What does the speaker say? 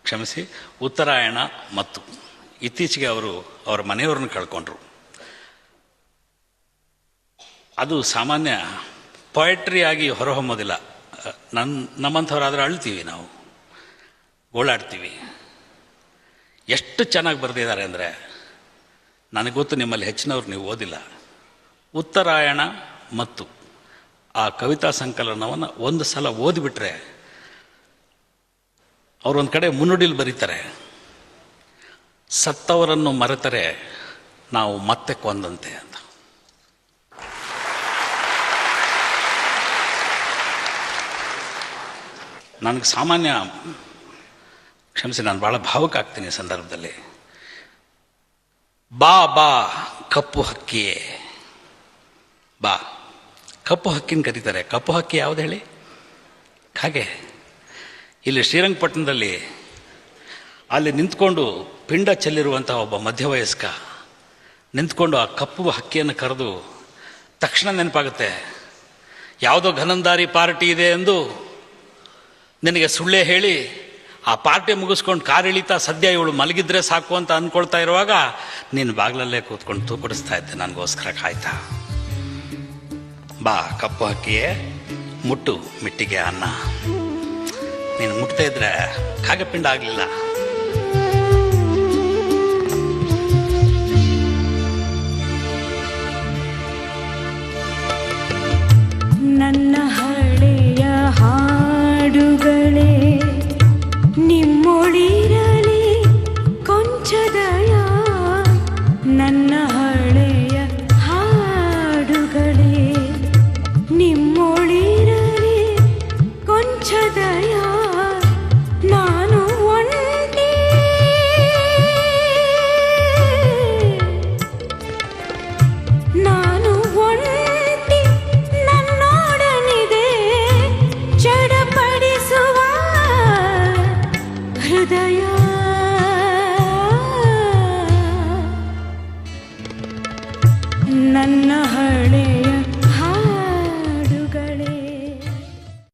ಕ್ಷಮಿಸಿ, ಉತ್ತರಾಯಣ ಮತ್ತು ಇತ್ತೀಚೆಗೆ ಅವರು ಅವರ ಮನೆಯವ್ರನ್ನ ಕಳ್ಕೊಂಡ್ರು. ಅದು ಸಾಮಾನ್ಯ ಪೊಯಟ್ರಿ ಆಗಿ ಹೊರಹೊಮ್ಮೋದಿಲ್ಲ. ನಮ್ಮಂಥವ್ರಾದ್ರೆ ಅಳ್ತೀವಿ, ನಾವು ಗೋಳಾಡ್ತೀವಿ. ಎಷ್ಟು ಚೆನ್ನಾಗಿ ಬರೆದಿದ್ದಾರೆ ಅಂದರೆ, ನನಗೆ ಗೊತ್ತು ನಿಮ್ಮಲ್ಲಿ ಹೆಚ್ಚಿನವ್ರು ನೀವು ಓದಿಲ್ಲ. ಉತ್ತರಾಯಣ ಮತ್ತು ಆ ಕವಿತಾ ಸಂಕಲನವನ್ನು ಒಂದು ಸಲ ಓದಿಬಿಟ್ರೆ, ಅವರೊಂದು ಕಡೆ ಮುನ್ನುಡಿಲಿ ಬರೀತಾರೆ, ಸತ್ತವರನ್ನು ಮರೆತರೆ ನಾವು ಮತ್ತೆ ಕೊಂದಂತೆ ಅಂತ. ನನಗೆ ಸಾಮಾನ್ಯ, ಕ್ಷಮಿಸಿ, ನಾನು ಭಾಳ ಭಾವುಕ ಆಗ್ತೀನಿ ಈ ಸಂದರ್ಭದಲ್ಲಿ. ಬಾ ಬಾ ಕಪ್ಪು ಹಕ್ಕಿಯೇ ಬಾ. ಕಪ್ಪು ಹಕ್ಕಿನ ಕರೀತಾರೆ. ಕಪ್ಪು ಹಕ್ಕಿ ಯಾವುದು ಹೇಳಿ? ಹಾಗೆ ಇಲ್ಲಿ ಶ್ರೀರಂಗಪಟ್ಟಣದಲ್ಲಿ ಅಲ್ಲಿ ನಿಂತ್ಕೊಂಡು ಪಿಂಡ ಚೆಲ್ಲಿರುವಂತಹ ಒಬ್ಬ ಮಧ್ಯವಯಸ್ಕ ನಿಂತ್ಕೊಂಡು ಆ ಕಪ್ಪು ಹಕ್ಕಿಯನ್ನು ಕರೆದು ತಕ್ಷಣ ನೆನಪಾಗುತ್ತೆ, ಯಾವುದೋ ಘನಂದಾರಿ ಪಾರ್ಟಿ ಇದೆ ಎಂದು ನಿನಗೆ ಸುಳ್ಳೇ ಹೇಳಿ ಆ ಪಾರ್ಟಿ ಮುಗಿಸ್ಕೊಂಡು ಕಾರ್ ಇಳಿತಾ ಸದ್ಯ ಇವಳು ಮಲಗಿದ್ರೆ ಸಾಕು ಅಂತ ಅಂದ್ಕೊಳ್ತಾ ಇರುವಾಗ ನೀನು ಬಾಗಿಲಲ್ಲೇ ಕೂತ್ಕೊಂಡು ತೂಕಡಿಸ್ತಾ ಇದ್ದೆ ನನಗೋಸ್ಕರ ಕಾಯ್ತಾ. ಬಾ ಕಪ್ಪು ಹಕ್ಕಿಯೇ ಮುಟ್ಟು ಮಿಟ್ಟಿಗೆ ಅನ್ನ. ನೀನು ಮುಟ್ತಾ ಇದ್ರೆ ಕಾಗೆಪಿಂಡ ಆಗಲಿಲ್ಲ. ನನ್ನ ಹಳೆಯ ಹಾಡುಗಳೇ ನಿಮ್ಮೊಳಿರಲಿ ಕೊಂಚದಯ. ನನ್ನ ಹಳೆಯ ಹಾಡುಗಳೇ ನಿಮ್ಮೊಳಿರಲಿ ಕೊಂಚದಯ. ನಾನು ಒಂಟಿ, ನಾನು ಒಂಟಿ, ನನ್ನೊಡನಿದೆ ಚಡಪಡಿಸುವ ಹೃದಯ. ನನ್ನ ಹಳೆ